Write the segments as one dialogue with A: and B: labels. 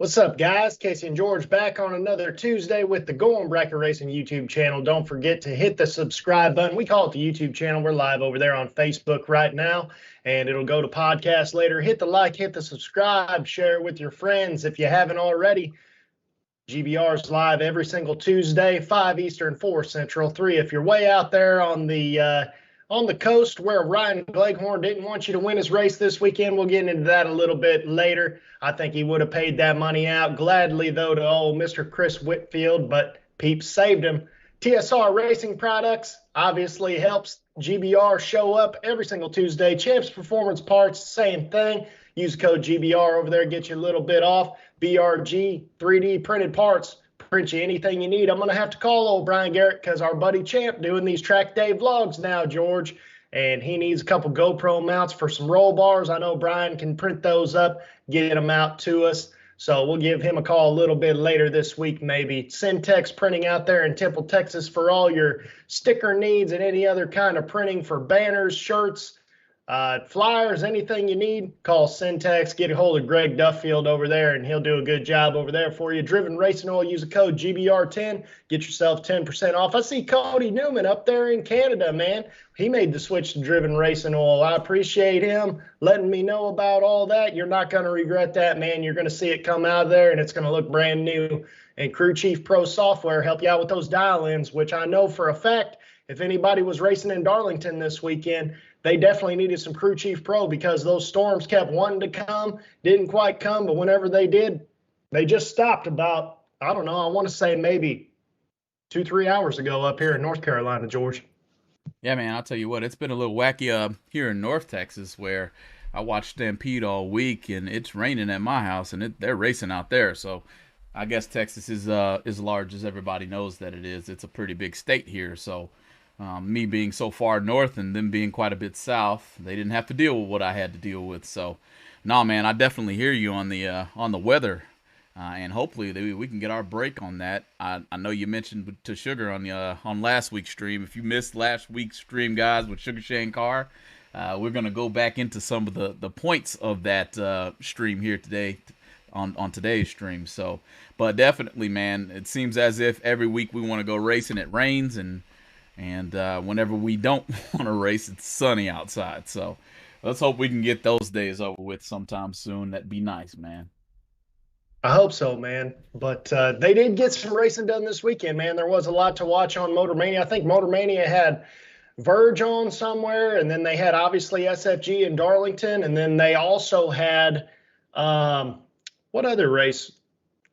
A: What's up, guys? Casey and George back on another Tuesday with the Going Bracket Racing YouTube channel. Don't forget to hit the subscribe button. We call it the YouTube channel. We're live over there on Facebook right now, and it'll go to podcast later. Hit the like, hit the subscribe, share it with your friends if you haven't already. GBR's live every single Tuesday, 5 Eastern, 4 Central, 3. If you're way out there on the coast where Ryan Gleghorn didn't want you to win his race this weekend, we'll get into that a little bit later. I think he would have paid that money out gladly, though, to old Mr. Chris Whitfield, but Peeps saved him. TSR Racing Products obviously helps GBR show up every single Tuesday. Champs Performance Parts, same thing. Use code GBR over there, get you a little bit off. BRG 3D printed parts, print you anything you need. I'm going to have to call old Brian Garrett because our buddy Champ doing these track day vlogs now, George, and he needs a couple GoPro mounts for some roll bars. I know Brian can print those up, get them out to us. So we'll give him a call a little bit later this week, maybe. Syntex Printing out there in Temple, Texas for all your sticker needs and any other kind of printing for banners, shirts, flyers, anything you need. Call Syntex, get a hold of Greg Duffield over there, and he'll do a good job over there for you. Driven Racing Oil, use the code GBR10, get yourself 10% off. I see Cody Newman up there in Canada, man. He made the switch to Driven Racing Oil. I appreciate him letting me know about all that. You're not going to regret that, man. You're going to see it come out of there, and it's going to look brand new. And Crew Chief Pro Software help you out with those dial-ins, which I know for a fact, if anybody was racing in Darlington this weekend, they definitely needed some Crew Chief Pro because those storms kept wanting to come, didn't quite come, but whenever they did, they just stopped about, I don't know, I want to say maybe 2-3 hours ago up here in North Carolina, George.
B: Yeah, man, I'll tell you what, it's been a little wacky here in North Texas where I watched Stampede all week, and it's raining at my house, and they're racing out there. So I guess Texas is as large as everybody knows that it is. It's a pretty big state here, so me being so far north and them being quite a bit south, they didn't have to deal with what I had to deal with. So, no, man, I definitely hear you on the weather, and hopefully we can get our break on that. I know you mentioned to Sugar on last week's stream. If you missed last week's stream, guys, with Sugar Shane Carr, we're gonna go back into some of the points of that stream here today on today's stream. So, but definitely, man, it seems as if every week we want to go racing, it rains, and whenever we don't want to race, it's sunny outside. So let's hope we can get those days over with sometime soon. That'd be nice, man.
A: I hope so, man. But they did get some racing done this weekend, man. There was a lot to watch on Motor Mania. I think Motor Mania had Verge on somewhere, and then they had obviously SFG in Darlington, and then they also had what other race?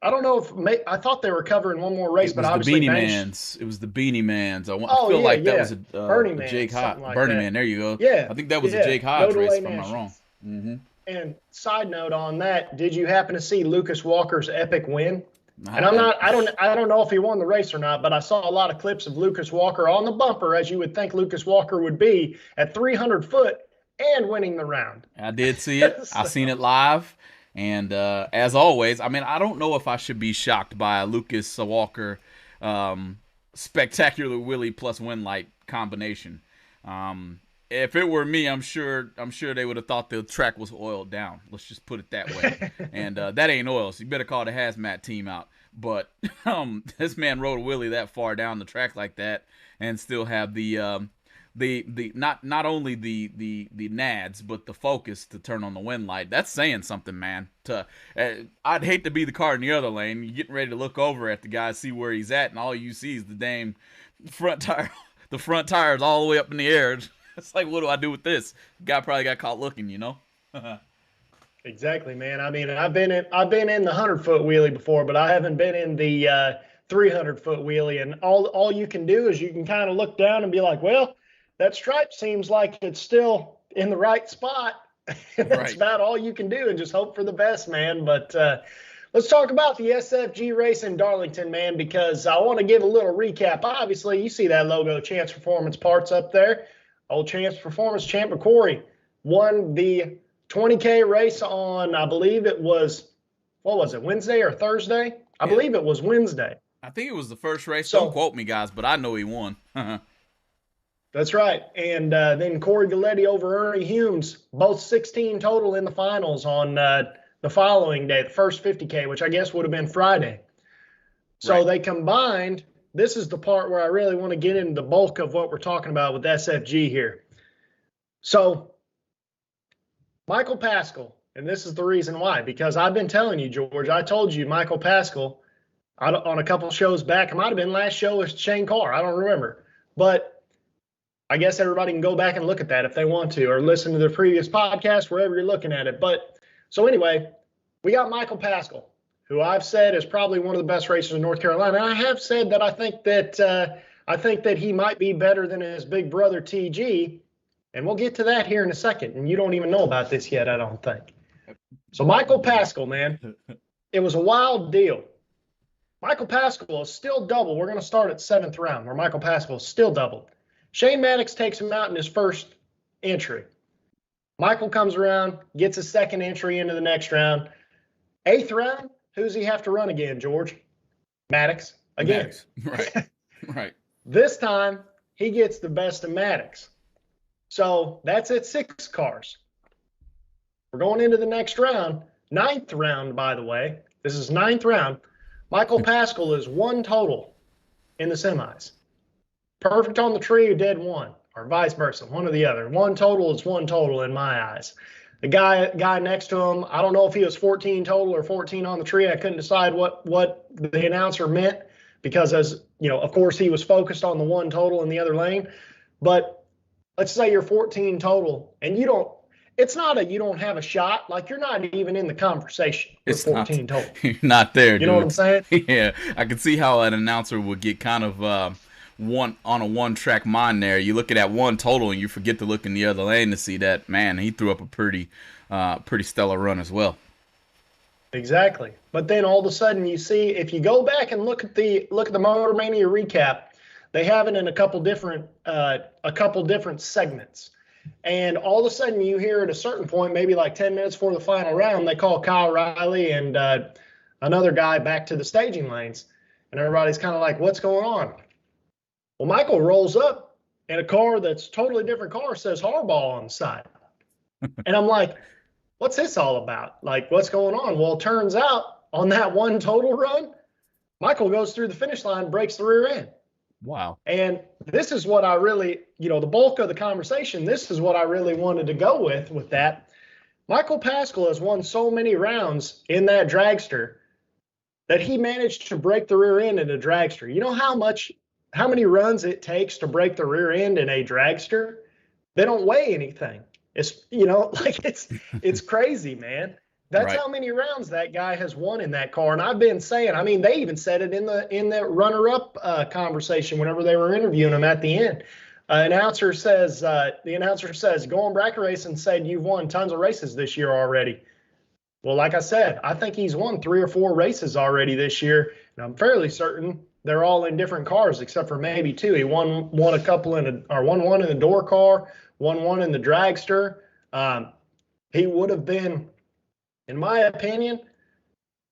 A: I don't know if I thought they were covering one more race, but obviously
B: the Beanie Mans. It was the Beanie Mans. I feel like that was a Jake Hodge.
A: Like
B: Bernie Man. There you go.
A: Yeah,
B: I think that was a Jake Hodge race, if I'm not wrong. Mm-hmm.
A: And side note on that, did you happen to see Lucas Walker's epic win? And I don't know if he won the race or not, but I saw a lot of clips of Lucas Walker on the bumper, as you would think Lucas Walker would be, at 300 foot and winning the round.
B: I did see it. I seen it live. And as always, I mean, I don't know if I should be shocked by a Lucas Walker spectacular wheelie plus win light combination. If it were me, I'm sure they would have thought the track was oiled down. Let's just put it that way. And that ain't oil, so you better call the hazmat team out. But this man rode a wheelie that far down the track like that and still have the not only the nads but the focus to turn on the wind light. That's saying something, man. I'd hate to be the car in the other lane. You're getting ready to look over at the guy, see where he's at, and all you see is the damn front tire. The front tire is all the way up in the air. It's like, what do I do with this? The guy probably got caught looking, you know.
A: Exactly, man. I mean, I've been in the 100-foot wheelie before, but I haven't been in the 300-foot wheelie. And all you can do is you can kind of look down and be like, well, that stripe seems like it's still in the right spot. That's about all you can do, and just hope for the best, man. But let's talk about the SFG race in Darlington, man, because I want to give a little recap. Obviously, you see that logo, Champs Performance Parts up there. Old Champs Performance champ McCory won the 20K race on, I believe it was, what was it, Wednesday or Thursday? I believe it was Wednesday.
B: I think it was the first race. Don't quote me, guys, but I know he won.
A: That's right. And then Corey Galletti over Ernie Humes, both 16 total in the finals on the following day, the first 50K, which I guess would have been Friday. So They combined. This is the part where I really want to get into the bulk of what we're talking about with SFG here. So Michael Paschal, and this is the reason why, because I've been telling you, George, I told you Michael Paschal on a couple shows back. It might have been last show with Shane Carr. I don't remember. But I guess everybody can go back and look at that if they want to, or listen to the previous podcast, wherever you're looking at it. But so anyway, we got Michael Paschal, who I've said is probably one of the best racers in North Carolina. And I have said that I think that he might be better than his big brother TG. And we'll get to that here in a second. And you don't even know about this yet, I don't think. So Michael Paschal, man, it was a wild deal. Michael Paschal is still double. We're going to start at 7th round, where Michael Paschal is still doubled. Shane Maddox takes him out in his first entry. Michael comes around, gets a second entry into the next round. 8th round, who does he have to run again, George? Maddox again.
B: Right. Right.
A: This time, he gets the best of Maddox. So that's at 6 cars. We're going into the next round. 9th round, by the way. This is 9th round. Michael Paschal is 1 total in the semis. Perfect on the tree or dead 1, or vice versa, one or the other. 1 total is 1 total in my eyes. The guy next to him, I don't know if he was 14 total or 14 on the tree. I couldn't decide what the announcer meant because, as you know, of course, he was focused on the 1 total in the other lane. But let's say you're 14 total and you don't have a shot. Like, you're not even in the conversation with 14 total.
B: You're not there, dude.
A: You know what I'm saying?
B: Yeah, I can see how an announcer would get kind of on a one-track mind there. You look at that 1 total and you forget to look in the other lane to see that, man, he threw up a pretty stellar run as well.
A: Exactly. But then all of a sudden you see, if you go back and look at the Motor Mania recap, they have it in a couple different segments. And all of a sudden you hear at a certain point, maybe like 10 minutes before the final round, they call Kyle Riley and another guy back to the staging lanes. And everybody's kind of like, what's going on? Well, Michael rolls up in a car that's totally different car, says Hardball on the side. And I'm like, what's this all about? Like, what's going on? Well, it turns out on that 1 total run, Michael goes through the finish line, breaks the rear end.
B: Wow.
A: And this is what I really, the bulk of the conversation, this is what I really wanted to go with that. Michael Paschal has won so many rounds in that dragster that he managed to break the rear end in a dragster. You know how many runs it takes to break the rear end in a dragster? They don't weigh anything. It's, it's crazy, man. That's right. How many rounds that guy has won in that car. And I've been saying, I mean, they even said it in the runner-up conversation whenever they were interviewing him at the end. The announcer says, Going Bracket Racing said you've won tons of races this year already. Well, like I said, I think he's won 3 or 4 races already this year. And I'm fairly certain they're all in different cars except for maybe 2. He won one in the door car, won one in the dragster. He would have been, in my opinion,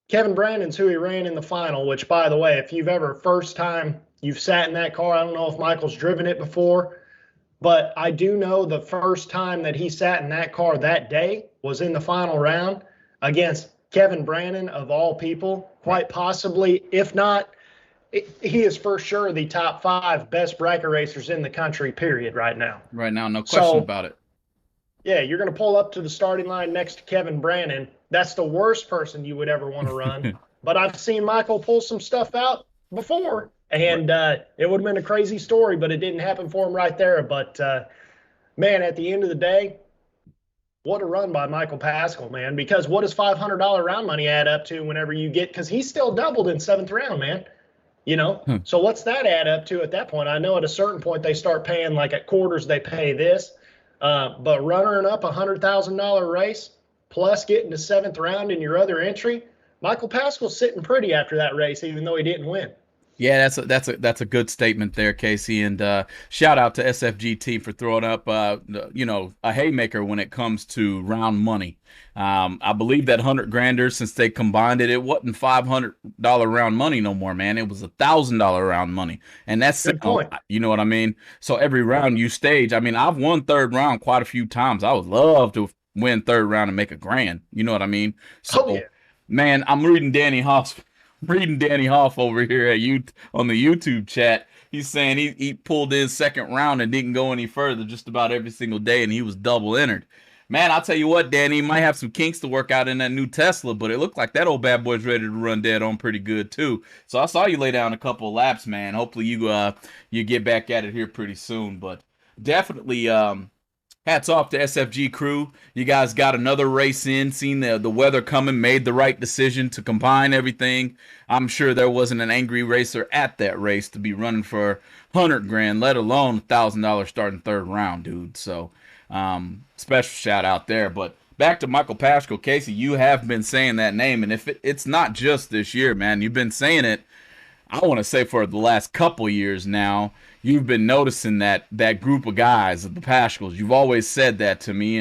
A: Kevin Brandon's who he ran in the final, which, by the way, if you've ever first time you've sat in that car, I don't know if Michael's driven it before, but I do know the first time that he sat in that car that day was in the final round against Kevin Brandon, of all people, quite possibly, if not, he is for sure the top 5 best bracket racers in the country, period, right now.
B: Right now, no question about it.
A: Yeah, you're going to pull up to the starting line next to Kevin Brandon. That's the worst person you would ever want to run. But I've seen Michael pull some stuff out before, and it would have been a crazy story, but it didn't happen for him right there. But, man, at the end of the day, what a run by Michael Paschal, man, because what does $500 round money add up to whenever you get – because he's still doubled in 7th round, man. So what's that add up to at that point? I know at a certain point they start paying, like at quarters they pay this. But running up $100,000 race plus getting to 7th round in your other entry, Michael Paschal's sitting pretty after that race, even though he didn't win.
B: Yeah, that's a good statement there, Casey. And shout out to SFG team for throwing up a haymaker when it comes to round money. I believe that $100,000 since they combined it, it wasn't $500 round money no more, man. It was $1,000 round money, and that's
A: good point.
B: You know what I mean? So every round you stage. I mean, I've won 3rd round quite a few times. I would love to win third round and make a grand. You know what I mean?
A: Oh
B: So,
A: yeah.
B: man, I'm reading Danny Hoff over here at you on the YouTube chat. He's saying he pulled in second round and didn't go any further just about every single day, and he was double entered. Man, I'll tell you what, Danny, he might have some kinks to work out in that new Tesla, but it looked like that old bad boy's ready to run dead on pretty good too. So I saw you lay down a couple of laps, man. Hopefully you get back at it here pretty soon. But definitely hats off to SFG crew. You guys got another race in, seen the weather coming, made the right decision to combine everything. I'm sure there wasn't an angry racer at that race to be running for 100 grand, let alone $1,000 starting third round, dude. So special shout out there. But back to Michael Paschal. Casey, you have been saying that name, and if it's not just this year, man, you've been saying it, I want to say for the last couple years now. You've been noticing that group of guys, the Paschals. You've always said that to me,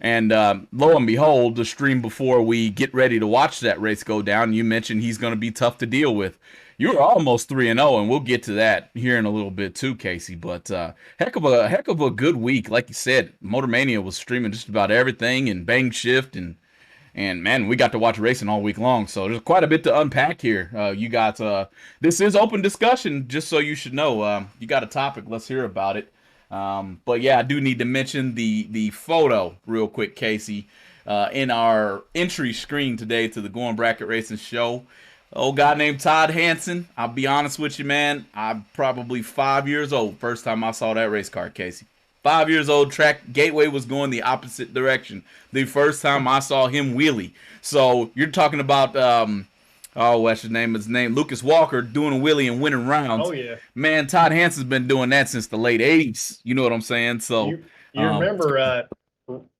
B: and lo and behold, the stream before we get ready to watch that race go down, you mentioned he's going to be tough to deal with. You're almost 3-0, and we'll get to that here in a little bit too, Casey. But heck of a good week, like you said. Motor Mania was streaming just about everything, and Bang Shift, and man, we got to watch racing all week long, so there's quite a bit to unpack here. You got this is open discussion, just so you should know. You got a topic, let's hear about it. But yeah, I do need to mention the photo real quick, Casey, in our entry screen today to the Going Bracket Racing show. Old guy named Todd Hansen. I'll be honest with you, man. I'm probably 5 years old. First time I saw that race car, Casey. 5 years old, track gateway was going the opposite direction. The first time I saw him wheelie. So you're talking about what's his name? Lucas Walker doing a wheelie and winning rounds.
A: Oh yeah.
B: Man, Todd Hansen's been doing that since the late '80s. You know what I'm saying? So
A: you remember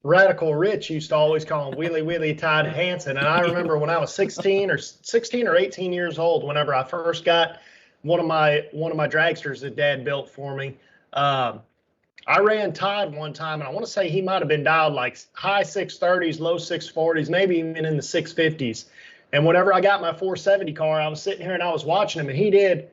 A: Radical Rich used to always call him Wheelie Wheelie Todd Hansen, and I remember when I was 16 or 18 years old, whenever I first got one of my dragsters that Dad built for me. I ran Todd one time, and I want to say he might have been dialed like high 630s, low 640s, maybe even in the 650s. And whenever I got my 470 car, I was sitting here and I was watching him, and he did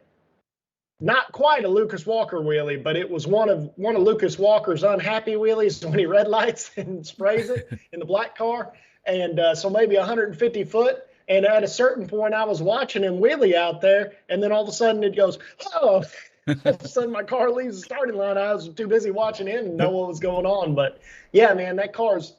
A: not quite a Lucas Walker wheelie, but it was one of Lucas Walker's unhappy wheelies when he red lights and sprays it in the black car. And so maybe 150 foot. And at a certain point, I was watching him wheelie out there, and then all of a sudden it goes, oh. All of a sudden my car leaves the starting line. I was too busy watching him and know what was going on. But yeah, man, that car's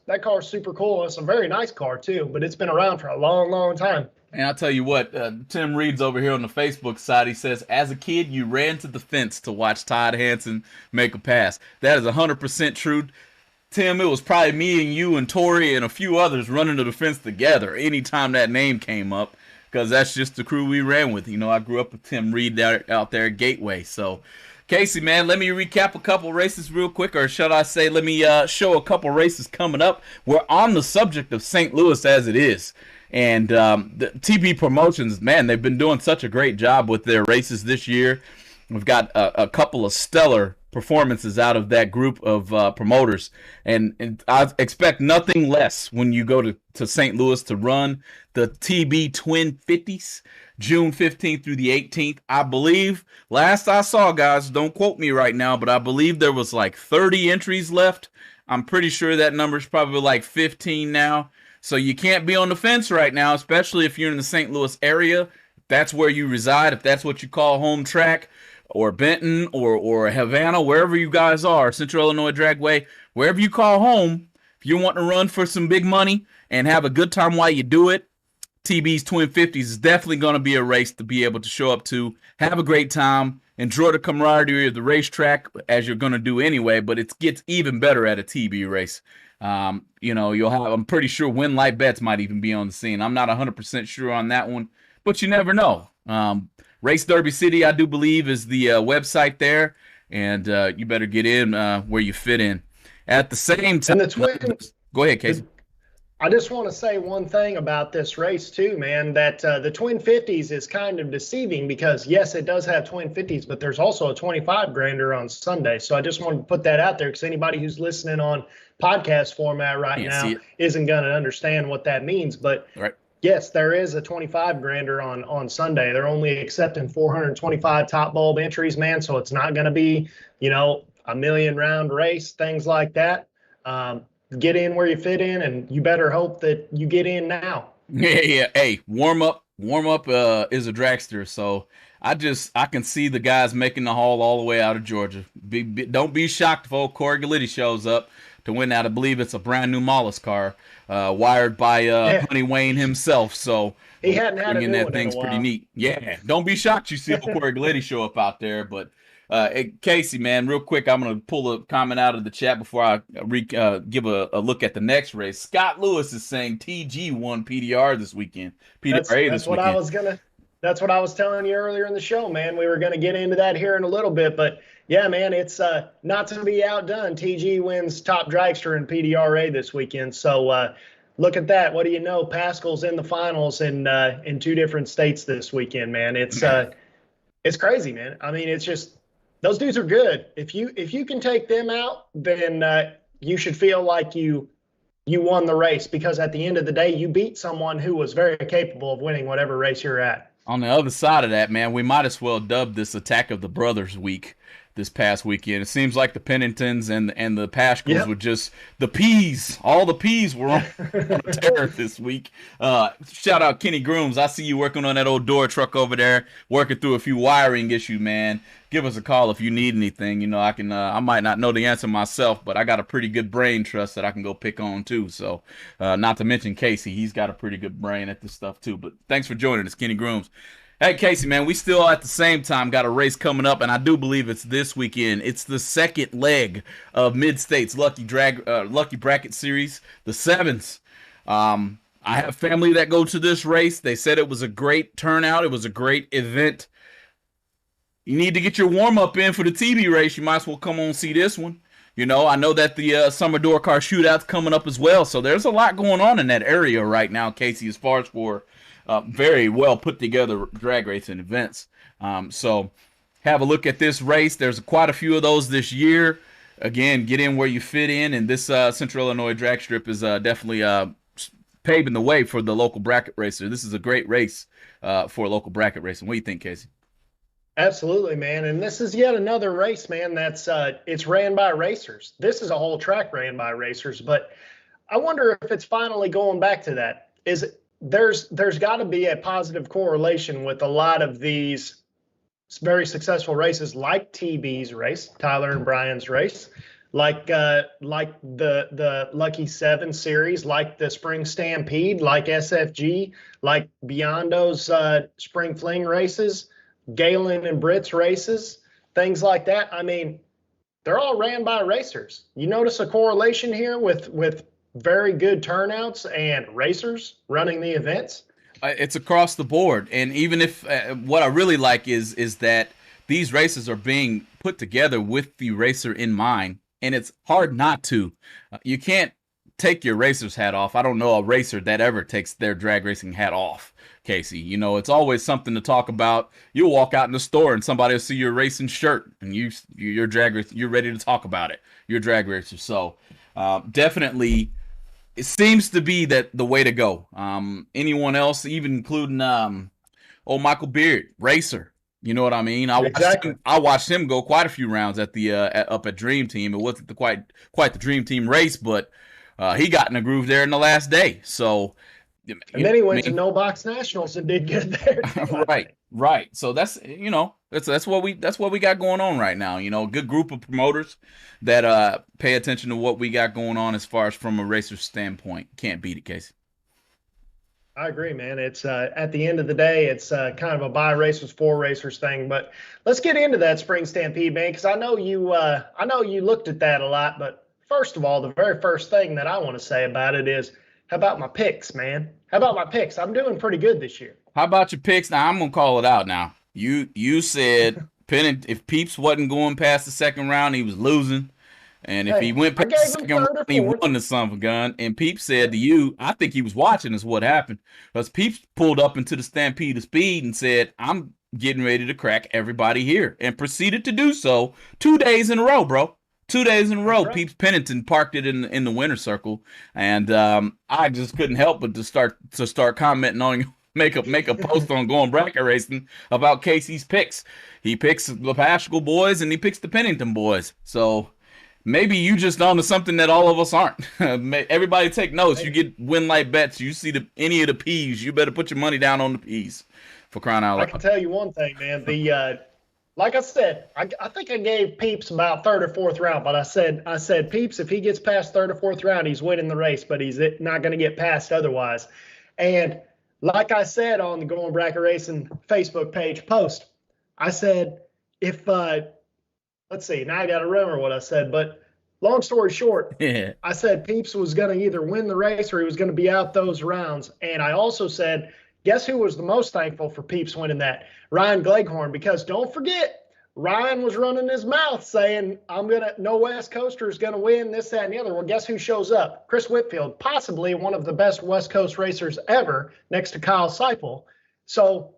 A: super cool. It's a very nice car too, but it's been around for a long, long time.
B: And I'll tell you what, Tim Reed's over here on the Facebook side. He says, as a kid, you ran to the fence to watch Todd Hansen make a pass. That is 100% true. Tim, it was probably me and you and Tori and a few others running to the fence together anytime that name came up, because that's just the crew we ran with. You know, I grew up with Tim Reed out there at Gateway. So, Casey, man, let me recap a couple races real quick, or should I say, let me show a couple races coming up. We're on the subject of St. Louis as it is. And the TB Promotions, man, they've been doing such a great job with their races this year. We've got a couple of stellar performances out of that group of promoters, and I expect nothing less when you go to St. Louis to run the TB Twin 50s, June 15th through the 18th. I believe, last I saw, guys, don't quote me right now, but I believe there was like 30 entries left. I'm pretty sure that number's probably like 15 now. So you can't be on the fence right now, especially if you're in the St. Louis area. If that's where you reside, if that's what you call home track, or Benton, or Havana, wherever you guys are, Central Illinois Dragway, wherever you call home, if you want to run for some big money and have a good time while you do it, TB's Twin 50s is definitely going to be a race to be able to show up to, have a great time, enjoy the camaraderie of the racetrack, as you're going to do anyway, but it gets even better at a TB race. You know, you'll have, I'm pretty sure Win Light Bets might even be on the scene. I'm not 100% sure on that one, but you never know. Race Derby City, I do believe, is the website there, and you better get in where you fit in. At the same time,
A: and the Twins,
B: go ahead, Casey.
A: I just want to say one thing about this race too, man, that the Twin 50s is kind of deceiving because, yes, it does have Twin 50s, but there's also a 25 grander on Sunday. So I just wanted to put that out there because anybody who's listening on podcast format right now isn't going to understand what that means. But yes, there is a 25 grander on Sunday. They're only accepting 425 top bulb entries, man. So it's not going to be, you know, a million round race, things like that. get in where you fit in, and you better hope that you get in now.
B: Yeah. Hey, warm up is a dragster, so I can see the guys making the haul all the way out of Georgia. Don't be shocked if old Corey Gallitti shows up to win out. I believe it's a brand new Mollis car, wired by
A: Yeah,
B: Honey Wayne himself. So
A: he hadn't had a
B: bringing
A: new
B: that
A: one in a
B: thing's pretty
A: while.
B: neat. Yeah, don't be shocked you see old Corey Gallitti show up out there. But hey, Casey, man, real quick, I'm gonna pull a comment out of the chat before I give a look at the next race. Scott Lewis is saying TG won PDR this weekend. PDRA
A: That's
B: this
A: what I
B: weekend.
A: was gonna. That's what I was telling you earlier in the show, man. We were gonna get into that here in a little bit, but yeah, man, it's not to be outdone. TG wins top dragster in PDRA this weekend, so look at that. What do you know? Pascal's in the finals in two different states this weekend, man. It's crazy, man. I mean, it's just those dudes are good. If you can take them out, then you should feel like you won the race, because at the end of the day, you beat someone who was very capable of winning whatever race you're at.
B: On the other side of that, man, we might as well dub this Attack of the Brothers week this past weekend. It seems like the Penningtons and the Paschals were just the peas. All the peas were on terror this week. Shout out Kenny Grooms. I see you working on that old door truck over there, working through a few wiring issues, man. Give us a call if you need anything. You know, I might not know the answer myself, but I got a pretty good brain trust that I can go pick on too. So, not to mention Casey, he's got a pretty good brain at this stuff too. But thanks for joining us, Kenny Grooms. Hey, Casey, man, we still at the same time got a race coming up, and I do believe it's this weekend. It's the second leg of Mid-States Lucky Bracket Series, the Sevens. I have family that go to this race. They said it was a great turnout. It was a great event. You need to get your warm-up in for the TV race. You might as well come on and see this one. You know, I know that the Summer Door Car Shootout's coming up as well, so there's a lot going on in that area right now, Casey, as far as for very well put together drag racing events. So have a look at this race. There's quite a few of those this year. Again, get in where you fit in, and this Central Illinois drag strip is definitely paving the way for the local bracket racer. This is a great race for local bracket racing. What do you think, Casey?
A: Absolutely, man. And this is yet another race, man, that's it's ran by racers. This is a whole track ran by racers, but I wonder if it's finally going back to that. There's got to be a positive correlation with a lot of these very successful races, like TB's race, Tyler and Brian's race, like the Lucky Seven series, like the Spring Stampede, like SFG, like Beyondo's Spring Fling races, Galen and Britt's races, things like that. I mean, they're all ran by racers. You notice a correlation here with very good turnouts and racers running the events?
B: It's across the board, and even if what I really like is that these races are being put together with the racer in mind, and it's hard not to. You can't take your racer's hat off. I don't know a racer that ever takes their drag racing hat off, Casey. You know, it's always something to talk about. You'll walk out in the store and somebody will see your racing shirt, and you're drag racer. You're ready to talk about it. You're a drag racer, so definitely. It seems to be that the way to go. Anyone else, even including Michael Beard, racer. You know what I mean? I watched him go quite a few rounds at the up at Dream Team. It wasn't quite the Dream Team race, but he got in a groove there in the last day. So,
A: and then he went to No Box Nationals and did good there.
B: Right. So that's what we got going on right now. You know, a good group of promoters that pay attention to what we got going on as far as from a racer's standpoint. Can't beat it, Casey.
A: I agree, man. It's at the end of the day, it's kind of a by racers for racers thing. But let's get into that Spring Stampede, man, because I know you looked at that a lot. But first of all, the very first thing that I want to say about it is, how about my picks, man? How about my picks? I'm doing pretty good this year.
B: How about your picks? Now I'm gonna call it out. Now you said if Peeps wasn't going past the second round, he was losing. And if he went past the second round, he won the son of a gun. And Peeps said to you, I think he was watching is what happened. Because Peeps pulled up into the Stampede of Speed and said, I'm getting ready to crack everybody here. And proceeded to do so 2 days in a row, bro. 2 days in a row. Right. Peeps Pennington parked it in the winner's circle. And I just couldn't help but to start commenting on you. Make a post on Going Bracket Racing about Casey's picks. He picks the Paschal boys and he picks the Pennington boys. So maybe you just onto something that all of us aren't. Everybody take notes. You get win light bets. You see any of the P's, you better put your money down on the P's. For crying out
A: I
B: loud.
A: can tell you one thing, man. Like I said, I think I gave Peeps about third or fourth round, but I said Peeps, if he gets past third or fourth round, he's winning the race, but he's not going to get past otherwise. And like I said on the Going Bracket Racing Facebook page post, I said if let's see, now I got to remember what I said, but long story short,
B: Yeah.
A: I said Peeps was going to either win the race or he was going to be out those rounds, and I also said, guess who was the most thankful for Peeps winning that? Ryan Gleghorn, because don't forget, Ryan was running his mouth saying, no West Coaster is going to win this, that, and the other. Well, guess who shows up? Chris Whitfield, possibly one of the best West Coast racers ever, next to Kyle Seipel. So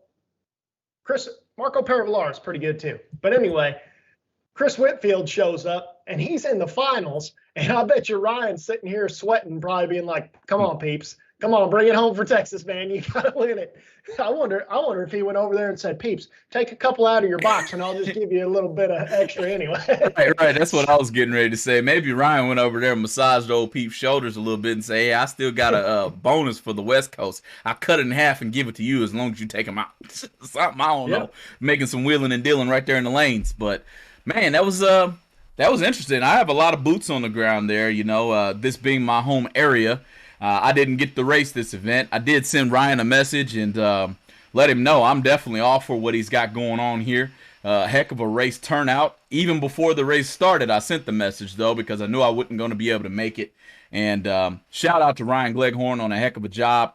A: Marco Perivolar is pretty good too. But anyway, Chris Whitfield shows up, and he's in the finals, and I bet you Ryan's sitting here sweating, probably being like, come on, Peeps. Come on, bring it home for Texas, man. You got to win it. I wonder if he went over there and said, Peeps, take a couple out of your box, and I'll just give you a little bit of extra anyway.
B: Right. That's what I was getting ready to say. Maybe Ryan went over there and massaged old Peep's shoulders a little bit and say, hey, I still got a bonus for the West Coast. I'll cut it in half and give it to you as long as you take him out. Something, I don't know. Making some wheeling and dealing right there in the lanes. But, man, that was interesting. I have a lot of boots on the ground there, this being my home area. I didn't get to race this event. I did send Ryan a message and let him know I'm definitely all for what he's got going on here. Heck of a race turnout. Even before the race started, I sent the message, though, because I knew I wasn't going to be able to make it. And shout out to Ryan Gleghorn on a heck of a job.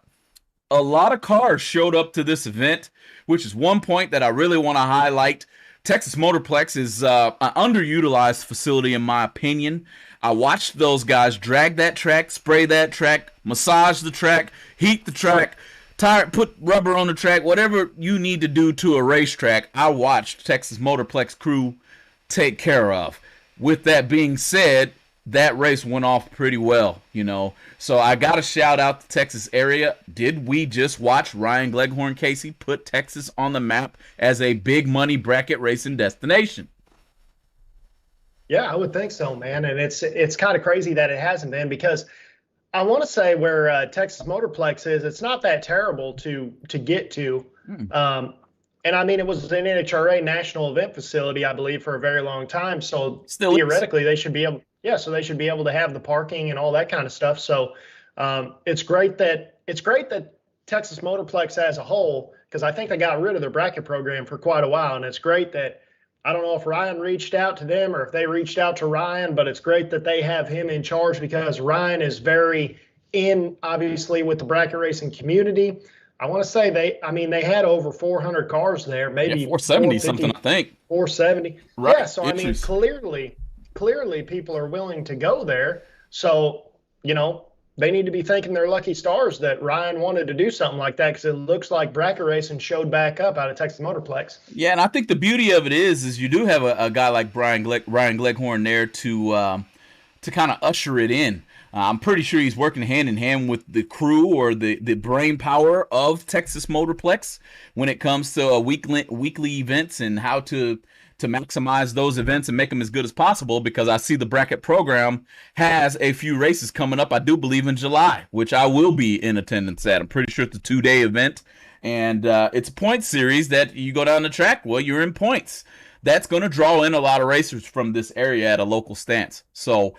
B: A lot of cars showed up to this event, which is one point that I really want to highlight. Texas Motorplex is an underutilized facility, in my opinion. I watched those guys drag that track, spray that track, massage the track, heat the track, put rubber on the track, whatever you need to do to a racetrack. I watched Texas Motorplex crew take care of. With that being said, that race went off pretty well, So I got to shout out the Texas area. Did we just watch Ryan Gleghorn Casey put Texas on the map as a big money bracket racing destination?
A: Yeah, I would think so, man. And it's kind of crazy that it hasn't been, because I want to say where Texas Motorplex is, it's not that terrible to get to. And I mean, it was an NHRA national event facility, I believe, for a very long time. So theoretically, they should be able. Yeah, so they should be able to have the parking and all that kind of stuff. So it's great that Texas Motorplex as a whole, because I think they got rid of their bracket program for quite a while, and it's great that. I don't know if Ryan reached out to them or if they reached out to Ryan, but it's great that they have him in charge, because Ryan is very obviously, with the bracket racing community. I want to say they had over 400 cars there, maybe
B: 470 something, I think.
A: 470.
B: Right.
A: Yeah, so I mean, clearly people are willing to go there. So, they need to be thanking their lucky stars that Ryan wanted to do something like that, because it looks like bracket racing showed back up out of Texas Motorplex.
B: Yeah, and I think the beauty of it is you do have a guy like Ryan Gleghorn there to kind of usher it in. I'm pretty sure he's working hand in hand with the crew or the brain power of Texas Motorplex when it comes to weekly events and how to maximize those events and make them as good as possible, because I see the bracket program has a few races coming up, I do believe, in July, which I will be in attendance at. I'm pretty sure it's a 2-day event, and it's a point series that you go down the track, well, you're in points. That's going to draw in a lot of racers from this area at a local stance. So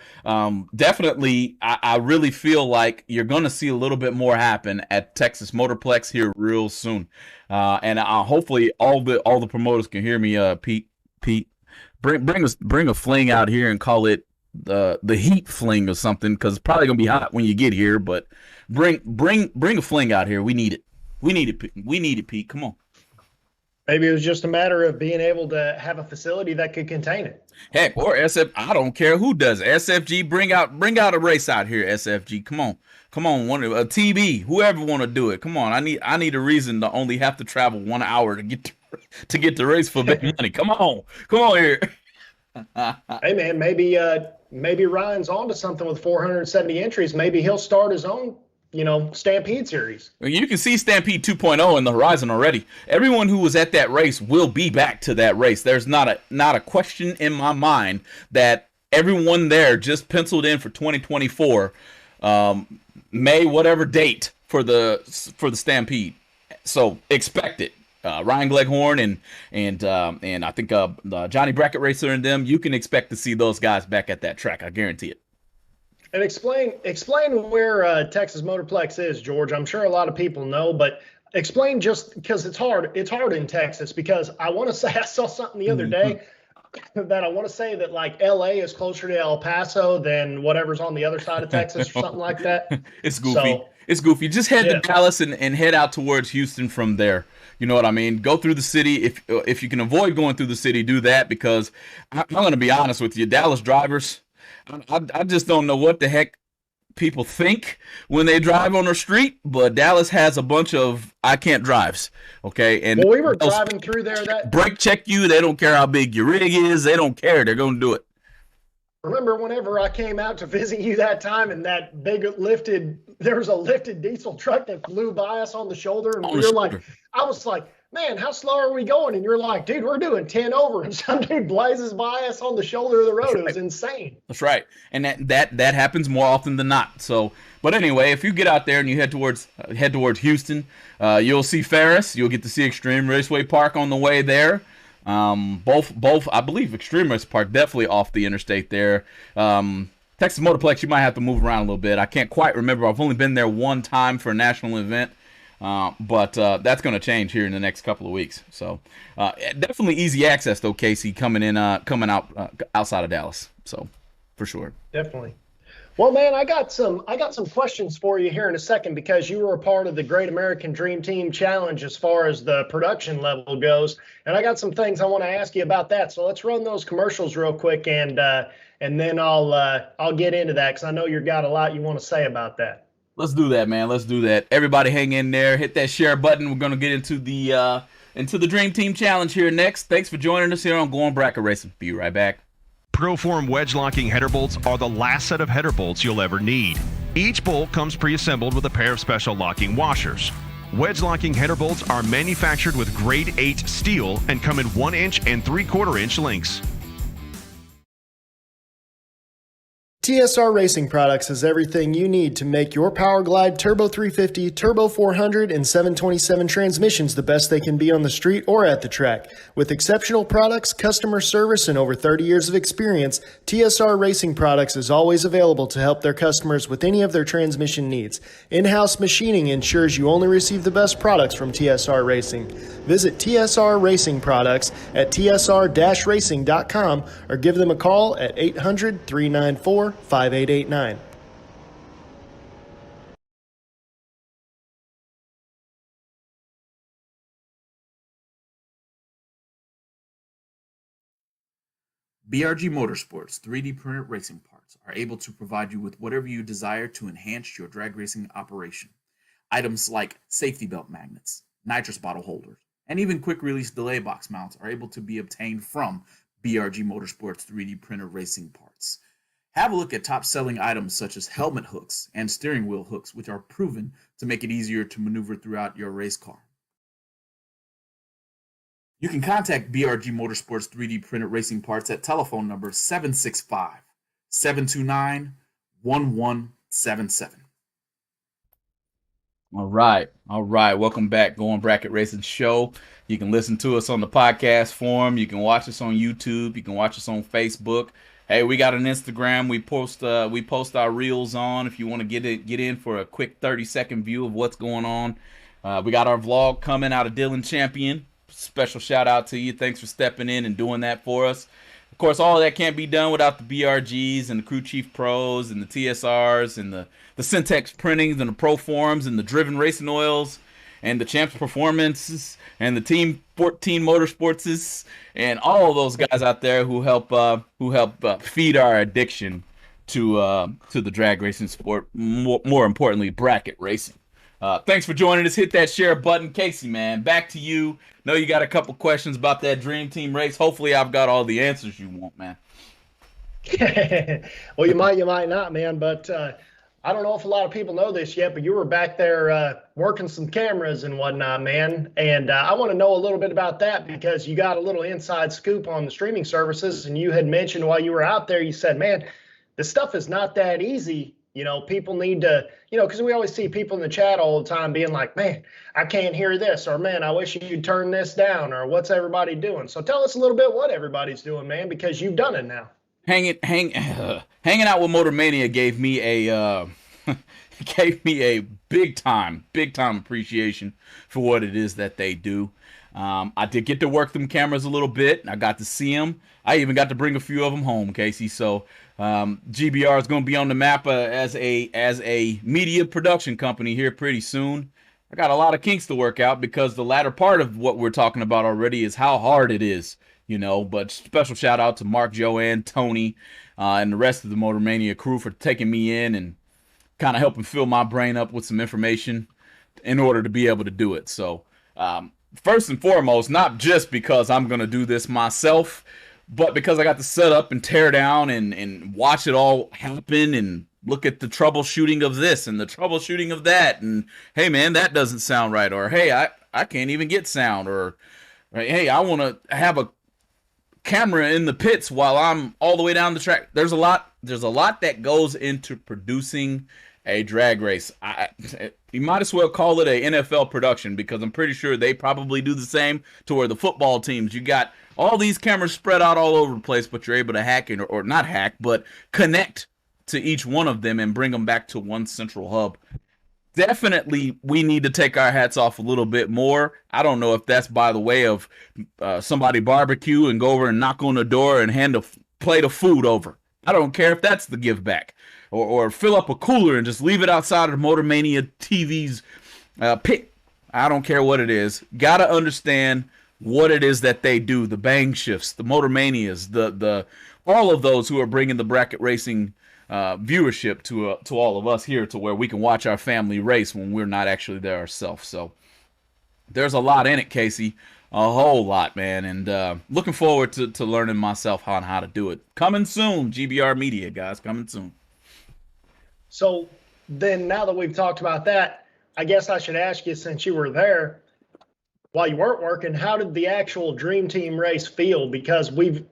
B: definitely, I really feel like you're going to see a little bit more happen at Texas Motorplex here real soon. And hopefully all the promoters can hear me, Pete, bring a fling out here and call it the heat fling or something, because it's probably gonna be hot when you get here. But bring a fling out here. We need it. We need it, Pete. Come on.
A: Maybe it was just a matter of being able to have a facility that could contain it.
B: Heck, or SF. I don't care who does it. SFG, bring out a race out here. SFG, come on, a TB, whoever want to do it. Come on, I need a reason to only have to travel 1 hour to get the race for big money. Come on here.
A: Hey man, maybe Ryan's onto something with 470 entries. Maybe he'll start his own Stampede series.
B: You can see Stampede 2.0 in the horizon already. Everyone who was at that race will be back to that race. There's not a question in my mind that everyone there just penciled in for 2024, May whatever date for the Stampede. So expect it. Ryan Gleghorn and I think Johnny Bracket Racer and them, you can expect to see those guys back at that track. I guarantee it.
A: And explain where Texas Motorplex is, George. I'm sure a lot of people know, but explain, just because it's hard. It's hard in Texas, because I want to say I saw something the other day that I want to say that like LA is closer to El Paso than whatever's on the other side of Texas or something like that.
B: It's goofy.
A: So,
B: It's goofy. Just head to Dallas and head out towards Houston from there. You know what I mean? Go through the city. If you can avoid going through the city, do that, because I'm going to be honest with you, Dallas drivers, I just don't know what the heck people think when they drive on the street, but Dallas has a bunch of I can't drives. Okay, and
A: well, we were driving through there. That
B: brake check you. They don't care how big your rig is. They don't care. They're going to do it.
A: Remember whenever I came out to visit you that time, and that big there was a lifted diesel truck that flew by us on the shoulder, and we were like, I was like, man, how slow are we going? And you're like, dude, we're doing 10 over, and some dude blazes by us on the shoulder of the road. It was insane. That's
B: right. And that happens more often than not. So, but anyway, if you get out there and you head towards Houston, you'll see Ferris. You'll get to see Extreme Raceway Park on the way there. Both, I believe Extreme Race Park definitely off the interstate there. Texas Motorplex, you might have to move around a little bit. I can't quite remember. I've only been there one time for a national event. But that's going to change here in the next couple of weeks. So definitely easy access though, Casey, coming out outside of Dallas. So for sure.
A: Definitely. Well, man, I got some questions for you here in a second, because you were a part of the Great American Dream Team Challenge as far as the production level goes, and I got some things I want to ask you about that. So let's run those commercials real quick, and then I'll get into that, because I know you've got a lot you want to say about that.
B: Let's do that, man. Let's do that. Everybody hang in there. Hit that share button. We're going to get into the Dream Team Challenge here next. Thanks for joining us here on Going Bracket Racing. Be right back.
C: Proform wedge locking header bolts are the last set of header bolts you'll ever need. Each bolt comes pre-assembled with a pair of special locking washers. Wedge locking header bolts are manufactured with grade 8 steel and come in 1 inch and 3/4 inch lengths.
A: TSR Racing Products has everything you need to make your Powerglide Turbo 350, Turbo 400, and 727 transmissions the best they can be on the street or at the track. With exceptional products, customer service, and over 30 years of experience, TSR Racing Products is always available to help their customers with any of their transmission needs. In-house machining ensures you only receive the best products from TSR Racing. Visit TSR Racing Products at tsr-racing.com or give them a call at 800-394-5889.
B: BRG Motorsports 3D printed racing parts are able to provide you with whatever you desire to enhance your drag racing operation. Items like safety belt magnets, nitrous bottle holders, and even quick release delay box mounts are able to be obtained from BRG Motorsports 3D printed racing parts. Have a look at top-selling items such as helmet hooks and steering wheel hooks, which are proven to make it easier to maneuver throughout your race car. You can contact BRG Motorsports 3D printed racing parts at telephone number 765-729-1177. All right. Welcome back, Going Bracket Racing Show. You can listen to us on the podcast form. You can watch us on YouTube. You can watch us on Facebook. Hey, we got an Instagram. We post our reels on if you want to get in for a quick 30-second view of what's going on. We got our vlog coming out of Dillon Champion. Special shout out to you. Thanks for stepping in and doing that for us. Of course, all of that can't be done without the BRGs and the Crew Chief Pros and the TSRs and the Syntex Printings and the Proforms and the Driven Racing Oils and the Champs Performances and the Team 14 Motorsports and all of those guys out there who help feed our addiction to the drag racing sport. More importantly, bracket racing. Thanks for joining us. Hit that share button. Casey, man, back to you. Know you got a couple questions about that Dream Team race. Hopefully I've got all the answers you want, man.
A: Well, you might not, man. But I don't know if a lot of people know this yet, but you were back there working some cameras and whatnot, man. And I want to know a little bit about that because you got a little inside scoop on the streaming services. And you had mentioned while you were out there, you said, man, this stuff is not that easy. People need to, because we always see people in the chat all the time being like, man, I can't hear this, or man, I wish you'd turn this down, or what's everybody doing? So tell us a little bit what everybody's doing, man, because you've done it now.
B: Hanging out with Motor Mania gave me a big time appreciation for what it is that they do. I did get to work them cameras a little bit. I got to see them. I even got to bring a few of them home, Casey. So GBR is going to be on the map as a media production company here pretty soon. I got a lot of kinks to work out because the latter part of what we're talking about already is how hard it is, But special shout out to Mark, Joanne, Tony, and the rest of the Motor Mania crew for taking me in and kind of helping fill my brain up with some information in order to be able to do it. So first and foremost, not just because I'm going to do this myself, but because I got to set up and tear down and watch it all happen and look at the troubleshooting of this and the troubleshooting of that. And, hey, man, that doesn't sound right. Or, hey, I can't even get sound. Or, hey, I want to have a camera in the pits while I'm all the way down the track. There's a lot that goes into producing a drag race. You might as well call it a NFL production because I'm pretty sure they probably do the same to where the football teams, you got all these cameras spread out all over the place, but you're able to hack it or not hack, but connect to each one of them and bring them back to one central hub. Definitely, we need to take our hats off a little bit more. I don't know if that's by the way of somebody barbecue and go over and knock on the door and hand a plate of food over. I don't care if that's the give back. Or fill up a cooler and just leave it outside of Motor Mania TV's pit. I don't care what it is. Got to understand what it is that they do. The bang shifts, the Motor Manias, the all of those who are bringing the bracket racing viewership to all of us here to where we can watch our family race when we're not actually there ourselves. So there's a lot in it, Casey. A whole lot, man. And looking forward to learning myself how to do it. Coming soon, GBR Media, guys. Coming soon.
A: So then now that we've talked about that, I guess I should ask you, since you were there while you weren't working, how did the actual Dream Team race feel? Because we've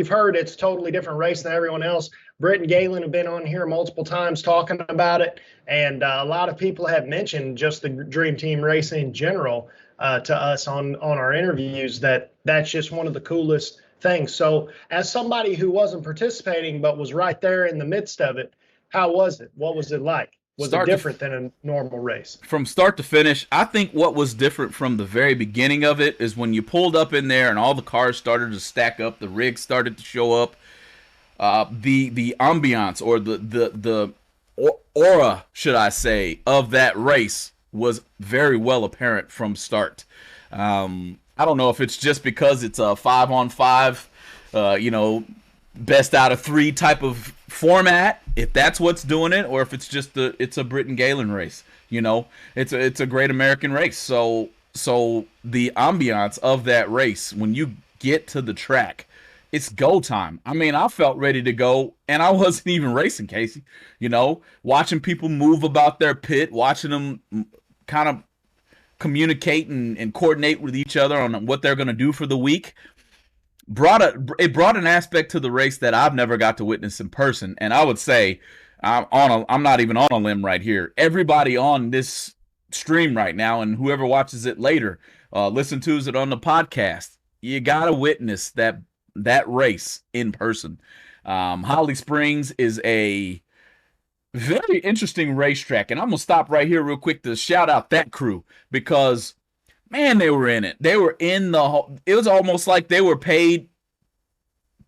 A: heard it's a totally different race than everyone else. Britt and Galen have been on here multiple times talking about it, and a lot of people have mentioned just the Dream Team race in general to us on our interviews, that's just one of the coolest things. So as somebody who wasn't participating but was right there in the midst of it, how was it? What was it like? Was it different than a normal race? From start
B: to finish, I think what was different from the very beginning of it is when you pulled up in there and all the cars started to stack up, the rigs started to show up, the ambiance or the aura, should I say, of that race was very well apparent from start. I don't know if it's just because it's a 5-on-5, best out of 3 type of format, if that's what's doing it, or if it's just it's a Britt and Galen race. It's a great American race. So the ambiance of that race, when you get to the track, it's go time. I mean, I felt ready to go, and I wasn't even racing, Casey. Watching people move about their pit, watching them kind of communicate and coordinate with each other on what they're going to do for the week. It brought an aspect to the race that I've never got to witness in person, and I would say I'm not even on a limb right here. Everybody on this stream right now, and whoever watches it later, listen to it on the podcast, you gotta witness that race in person. Holly Springs is a very interesting racetrack, and I'm gonna stop right here real quick to shout out that crew because, man, they were in it. They were in it was almost like they were paid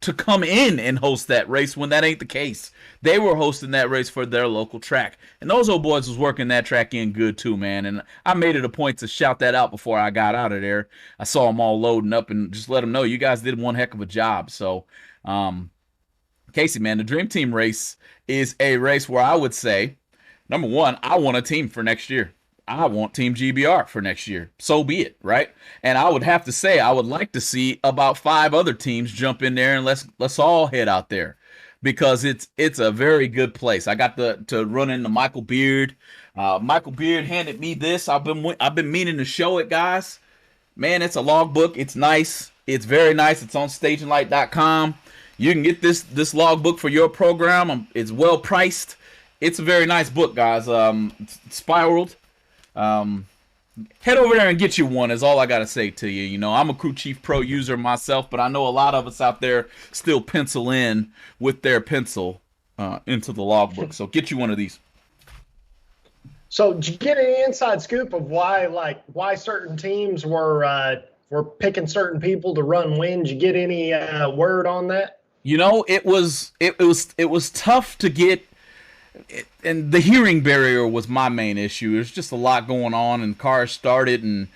B: to come in and host that race when that ain't the case. They were hosting that race for their local track. And those old boys was working that track in good too, man. And I made it a point to shout that out before I got out of there. I saw them all loading up and just let them know you guys did one heck of a job. So, Casey, man, the Dream Team race is a race where I would say, number one, I want a team for next year. I want Team GBR for next year. So be it, right? And I would have to say I would like to see about 5 other teams jump in there and let's all head out there. because it's a very good place. I got to run into Michael Beard. Michael Beard handed me this. I've been meaning to show it, guys. Man, it's a logbook. It's nice. It's very nice. It's on staginglight.com. You can get this logbook for your program. It's well priced. It's a very nice book, guys. It's spiraled. Head over there and get you one is all I got to say to you. You know, I'm a Crew Chief Pro user myself, but I know a lot of us out there still pencil in with their pencil into the logbook. So get you one of these.
A: So did you get any inside scoop of why certain teams were picking certain people to run win? Did you get any word on that?
B: You know, it was tough to get. And the hearing barrier was my main issue. There's just a lot going on, and cars started, and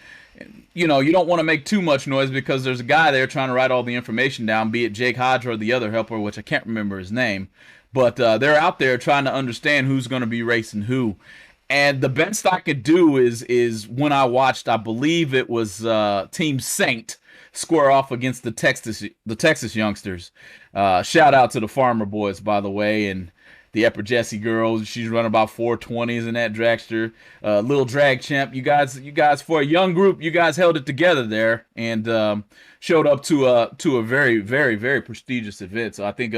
B: you know, you don't want to make too much noise because there's a guy there trying to write all the information down, be it Jake Hodge or the other helper, which I can't remember his name, but they're out there trying to understand who's going to be racing who. And the best I could do is when I watched, I believe it was Team Saint square off against the Texas youngsters. Shout out to the Farmer boys, by the way, and the Upper Jesse girl. She's running about 420s in that dragster. Little drag champ. You guys for a young group, you guys held it together there and showed up to a very, very, very prestigious event. So I think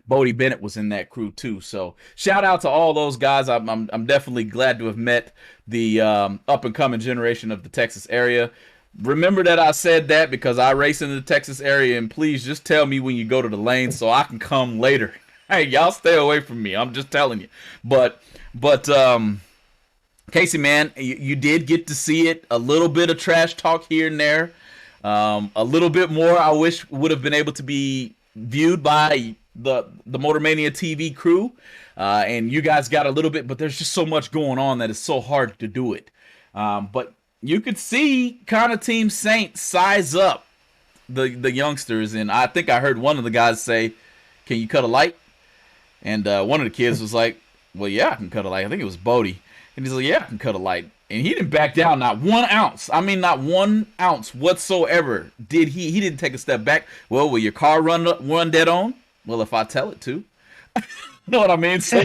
B: Bodie Bennett was in that crew too. So shout out to all those guys. I'm definitely glad to have met the up and coming generation of the Texas area. Remember that I said that because I race in the Texas area, and please just tell me when you go to the lane so I can come later. Hey, y'all stay away from me. I'm just telling you. But Casey, man, you did get to see it. A little bit of trash talk here and there. A little bit more I wish would have been able to be viewed by the Motor Mania TV crew. And you guys got a little bit, but there's just so much going on that it's so hard to do it. But you could see kind of Team Saint size up the youngsters. And I think I heard one of the guys say, "Can you cut a light?" And one of the kids was like, "Well, yeah, I can cut a light." I think it was Bodie. And he's like, "Yeah, I can cut a light." And he didn't back down, not 1 ounce. I mean, not 1 ounce whatsoever did he. He didn't take a step back. "Well, will your car run dead on?" "Well, if I tell it to." You know what I mean? So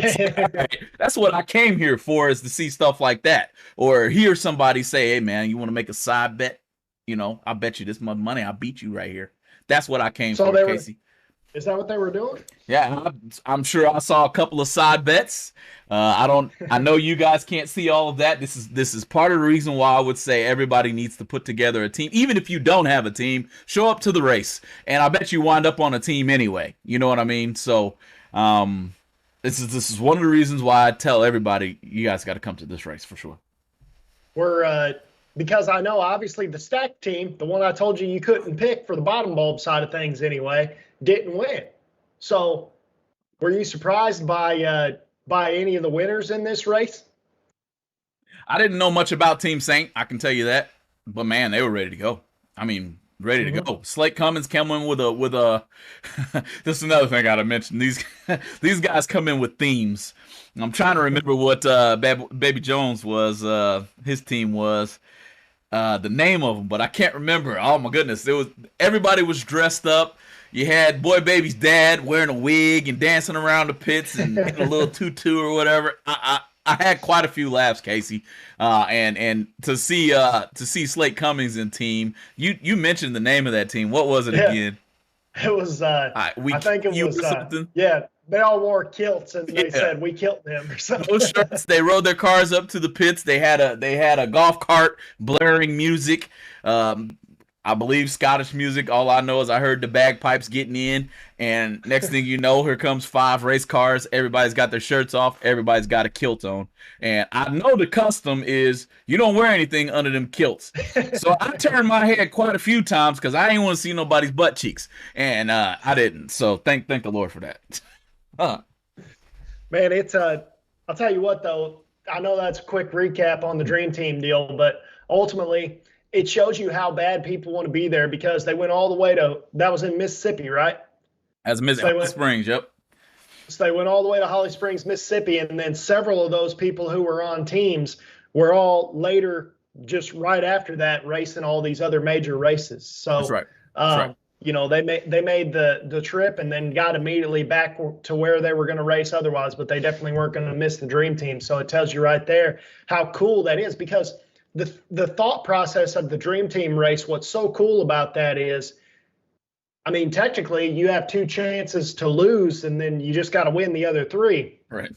B: that's what I came here for, is to see stuff like that. Or hear somebody say, "Hey, man, you want to make a side bet? You know, I bet you this much money. I'll beat you right here." That's what I came for, Casey.
A: Is that what they were doing?
B: Yeah, I'm sure I saw a couple of side bets. I know you guys can't see all of that. This is part of the reason why I would say everybody needs to put together a team. Even if you don't have a team, show up to the race, and I bet you wind up on a team anyway. You know what I mean? So, this is one of the reasons why I tell everybody you guys got to come to this race for sure.
A: Because I know obviously the stack team, the one I told you couldn't pick for the bottom bulb side of things anyway, didn't win. So were you surprised by any of the winners in this race?
B: I didn't know much about Team Saint, I can tell you that. But man, they were ready to go. I mean, ready to go. Slate Cummins came in with a this is another thing I gotta mention. These guys come in with themes. I'm trying to remember what Baby Jones was, his team was, the name of them, but I can't remember. Oh my goodness. Everybody was dressed up. You had Boy Baby's dad wearing a wig and dancing around the pits and in a little tutu or whatever. I had quite a few laughs, Casey. And to see Slate Cummings in team. You mentioned the name of that team. What was it again?
A: It was I think it was something. Yeah, they all wore kilts and they said we killed them or something.
B: Those shirts, they rode their cars up to the pits. They had a golf cart blaring music. I believe Scottish music. All I know is I heard the bagpipes getting in, and next thing you know, here comes 5 race cars. Everybody's got their shirts off. Everybody's got a kilt on. And I know the custom is you don't wear anything under them kilts. So I turned my head quite a few times because I didn't want to see nobody's butt cheeks, and I didn't. So thank the Lord for that.
A: Man, it's I'll tell you what though. I know that's a quick recap on the Dream Team deal, but ultimately, it shows you how bad people want to be there because they went all the way to, that was in Mississippi, right?
B: As Holly Springs, yep.
A: So they went all the way to Holly Springs, Mississippi, and then several of those people who were on teams were all later, just right after that, racing all these other major races. So,
B: That's right.
A: they made the trip and then got immediately back to where they were going to race otherwise, but they definitely weren't going to miss the dream team. So it tells you right there how cool that is, because the thought process of the dream team race, what's so cool about that is, I mean, technically you have 2 chances to lose and then you just got to win the other 3.
B: Right.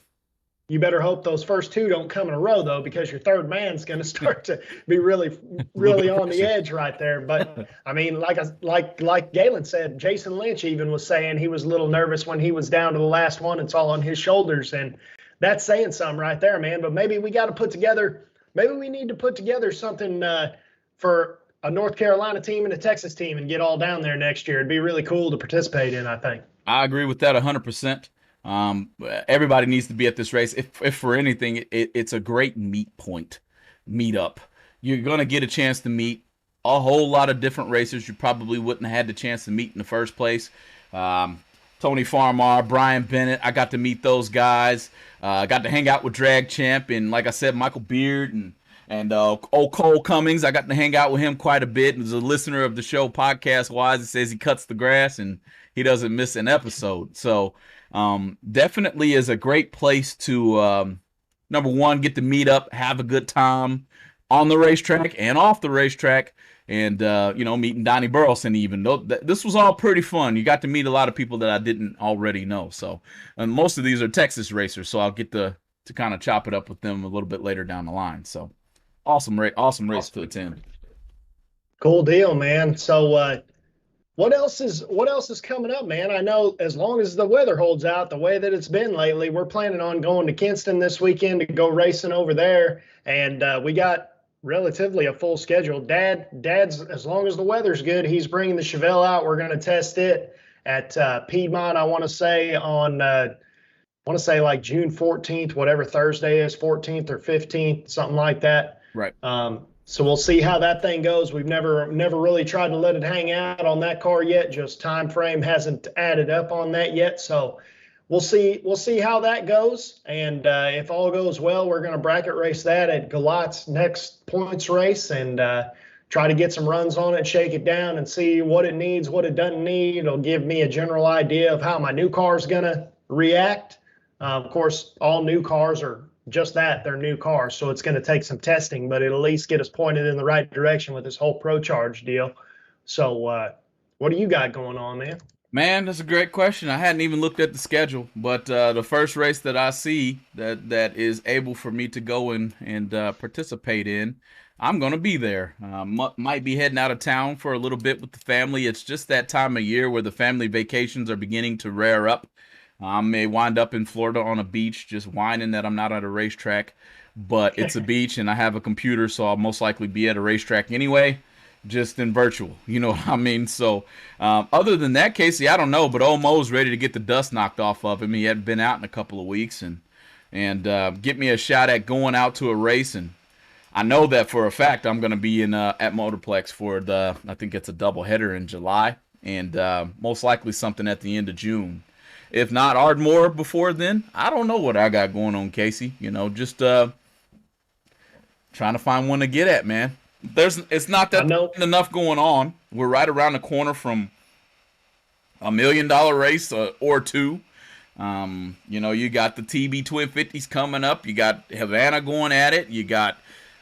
A: You better hope those first 2 don't come in a row, though, because your third man's going to start to be really, really on the edge right there. But I mean, like Galen said, Jason Lynch even was saying he was a little nervous when he was down to the last one. It's all on his shoulders, and that's saying something right there, man. But maybe we got to put together. Maybe we need to put together something for a North Carolina team and a Texas team and get all down there next year. It'd be really cool to participate in, I think.
B: I agree with that 100%. Everybody needs to be at this race. If for anything, it's a great meetup. You're going to get a chance to meet a whole lot of different racers you probably wouldn't have had the chance to meet in the first place. Tony Farmar, Brian Bennett, I got to meet those guys. I got to hang out with Drag Champ and, like I said, Michael Beard and old Cole Cummings. I got to hang out with him quite a bit. As a listener of the show podcast-wise, it says he cuts the grass and he doesn't miss an episode. So definitely is a great place to, number one, get to meet up, have a good time on the racetrack and off the racetrack, and, meeting Donnie Burleson even. This was all pretty fun. You got to meet a lot of people that I didn't already know. So, and most of these are Texas racers, so I'll get to kind of chop it up with them a little bit later down the line. So, awesome race to attend.
A: Cool deal, man. So, what else is coming up, man? I know as long as the weather holds out the way that it's been lately, we're planning on going to Kinston this weekend to go racing over there, and we got relatively a full schedule. Dad's, as long as the weather's good, he's bringing the Chevelle out. We're going to test it at Piedmont. I want to say like June 14th, whatever Thursday is, 14th or 15th, something like that.
B: Right.
A: So we'll see how that thing goes. We've never really tried to let it hang out on that car yet. Just time frame hasn't added up on that yet. So we'll see how that goes. And if all goes well, we're going to bracket race that at Galat's next points race and try to get some runs on it, shake it down, and see what it needs, what it doesn't need. It'll give me a general idea of how my new car is going to react. Of course, all new cars are just that, they're new cars, so it's going to take some testing, but it'll at least get us pointed in the right direction with this whole Pro Charge deal. So what do you got going on, man?
B: Man, that's a great question. I hadn't even looked at the schedule, but the first race that I see that is able for me to go and participate in, I'm going to be there. Might be heading out of town for a little bit with the family. It's just that time of year where the family vacations are beginning to rear up. I may wind up in Florida on a beach just whining that I'm not at a racetrack, but it's a beach and I have a computer, so I'll most likely be at a racetrack anyway, just in virtual. You know what I mean? So other than that, Casey, I don't know, but old Mo's ready to get the dust knocked off of him. He hadn't been out in a couple of weeks and get me a shot at going out to a race. And I know that for a fact I'm going to be in at Motorplex for I think it's a doubleheader in July and most likely something at the end of June. If not Ardmore before then, I don't know what I got going on, Casey. Just trying to find one to get at, man. It's not that enough going on. We're right around the corner from $1 million race or two. You got the TB Twin 50s coming up. You got Havana going at it. You got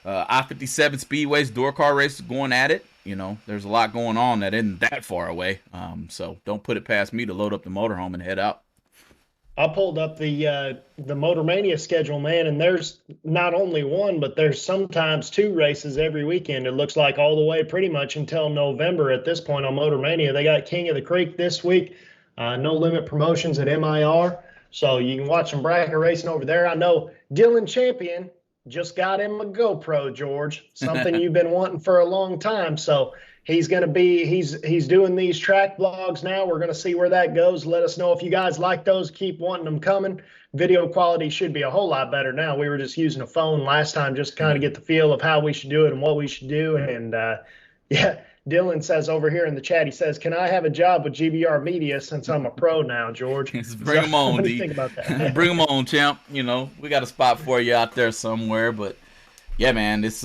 B: I-57 Speedway's door car race going at it. There's a lot going on that isn't that far away. So don't put it past me to load up the motorhome and head out.
A: I pulled up the Motor Mania schedule, man, and there's not only one, but there's sometimes 2 races every weekend. It looks like all the way pretty much until November at this point on Motor Mania. They got King of the Creek this week, No Limit Promotions at MIR. So you can watch some bracket racing over there. I know Dylan Champion just got him a GoPro, George, something you've been wanting for a long time. So he's going to be, he's doing these track vlogs now. We're going to see where that goes. Let us know if you guys like those. Keep wanting them coming. Video quality should be a whole lot better now. We were just using a phone last time, just kind of get the feel of how we should do it and what we should do. And yeah, Dylan says over here in the chat, he says, "Can I have a job with GBR Media since I'm a pro now, George?"
B: Bring them on,
A: what do you think about that?
B: Bring them on, champ. We got a spot for you out there somewhere. But yeah, man, it's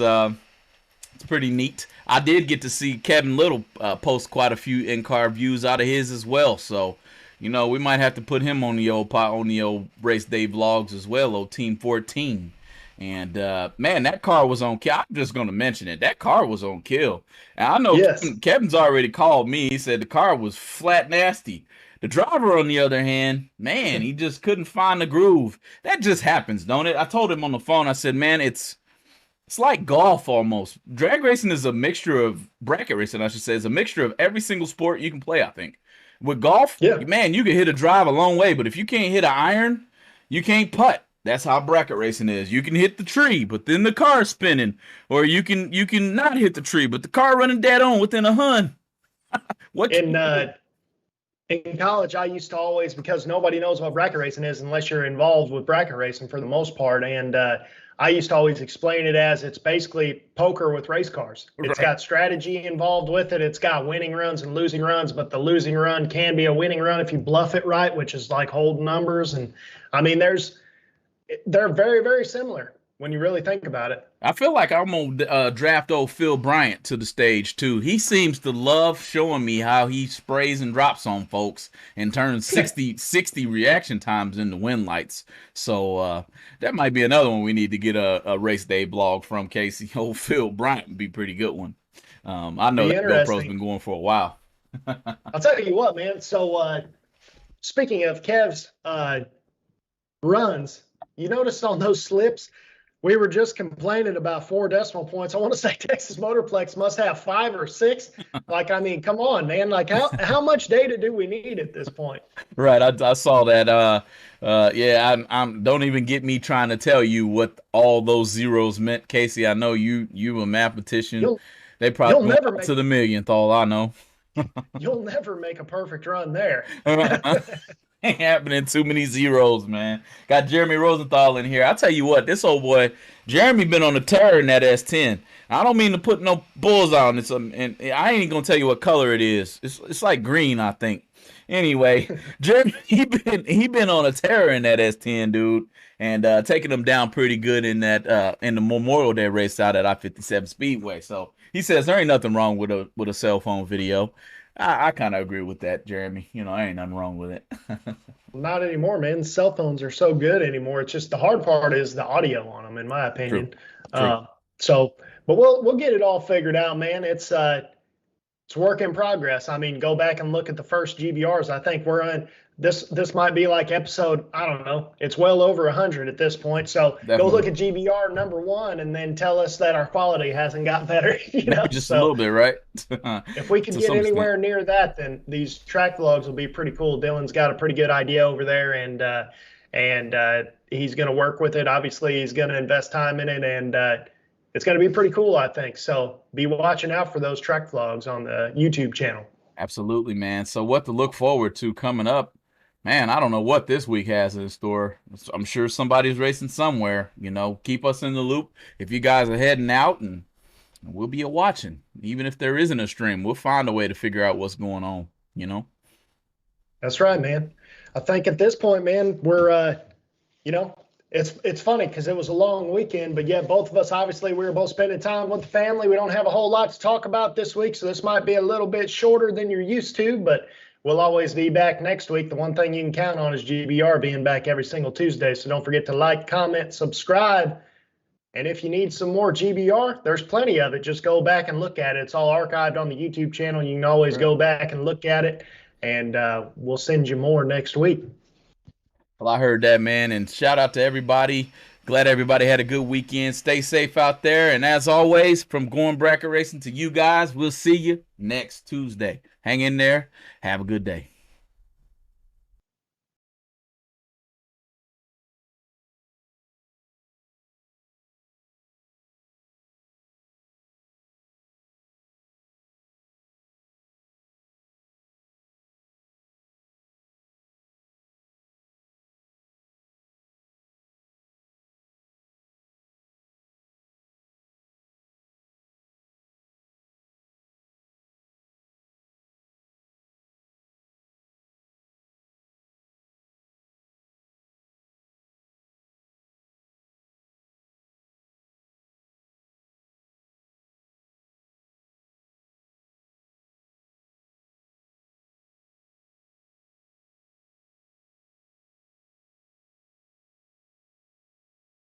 B: It's pretty neat. I did get to see Kevin Little post quite a few in-car views out of his as well. So, you know, we might have to put him on the old race day vlogs as well, old Team 14. And man, that car was on kill. I'm just gonna mention it. That car was on kill. And I know Kevin's already called me. He said the car was flat nasty. The driver, on the other hand, man, he just couldn't find the groove. That just happens, don't it? I told him on the phone. I said, man, it's like golf almost. Drag racing is a mixture of bracket racing, I should say. It's a mixture of every single sport you can play, I think. With golf, man, you can hit a drive a long way, but if you can't hit an iron, you can't putt. That's how bracket racing is. You can hit the tree, but then the car's spinning. Or you can not hit the tree, but the car running dead on within a hun.
A: In college, I used to always, because nobody knows what bracket racing is unless you're involved with bracket racing for the most part, and I used to always explain it as it's basically poker with race cars. It's got strategy involved with it. It's got winning runs and losing runs, but the losing run can be a winning run if you bluff it right, which is like holding numbers. And I mean, they're very, very similar when you really think about it.
B: I feel like I'm going to draft old Phil Bryant to the stage, too. He seems to love showing me how he sprays and drops on folks and turns 60 reaction times into win lights. So that might be another one we need to get a race day blog from, Casey. Old Phil Bryant would be a pretty good one. I know that GoPro's been going for a while.
A: I'll tell you what, man. So speaking of Kev's runs, you noticed on those slips, we were just complaining about 4 decimal points. I want to say Texas Motorplex must have 5 or 6. Like, I mean, come on, man. Like, how much data do we need at this point? Right.
B: I saw that. I'm don't even get me trying to tell you what all those zeros meant, Casey. I know you a mathematician. They probably never to the millionth, all I know.
A: You'll never make a perfect run there.
B: Ain't happening, too many zeros, man. Got Jeremy Rosenthal in here. I'll tell you what, this old boy, Jeremy, been on a tear in that S10. I don't mean to put no bulls on it, and I ain't gonna tell you what color it is. It's like green, I think. Anyway, Jeremy, he been on a tear in that S10, dude, and taking them down pretty good in that in the Memorial Day race out at I-57 Speedway. So he says there ain't nothing wrong with a cell phone video. I kind of agree with that, Jeremy. You know, there ain't nothing wrong with it.
A: Not anymore, man. Cell phones are so good anymore. It's just the hard part is the audio on them, in my opinion. True. But we'll get it all figured out, man. It's work in progress. I mean, go back and look at the first GBRs. I think we're on this might be like episode, I don't know. It's well over 100 at this point. So Definitely. Go look at GBR number 1 and then tell us that our quality hasn't got better. You know,
B: just a little bit, right?
A: If we can get anywhere near that, then these track vlogs will be pretty cool. Dylan's got a pretty good idea over there, and he's going to work with it. Obviously, he's going to invest time in it, and it's going to be pretty cool, I think. So be watching out for those track vlogs on the YouTube channel.
B: Absolutely, man. So what to look forward to coming up? Man, I don't know what this week has in store. I'm sure somebody's racing somewhere. You know, keep us in the loop. If you guys are heading out, and we'll be watching. Even if there isn't a stream, we'll find a way to figure out what's going on, you know?
A: That's right, man. I think at this point, man, we're, you know, it's funny because it was a long weekend, but yeah, both of us, obviously, we were both spending time with the family. We don't have a whole lot to talk about this week, so this might be a little bit shorter than you're used to, but we'll always be back next week. The one thing you can count on is GBR being back every single Tuesday. So don't forget to like, comment, subscribe. And if you need some more GBR, there's plenty of it. Just go back and look at it. It's all archived on the YouTube channel. You can always go back and look at it. And we'll send you more next week.
B: Well, I heard that, man. And shout out to everybody. Glad everybody had a good weekend. Stay safe out there. And as always, from Going Bracket Racing to you guys, we'll see you next Tuesday. Hang in there. Have a good day.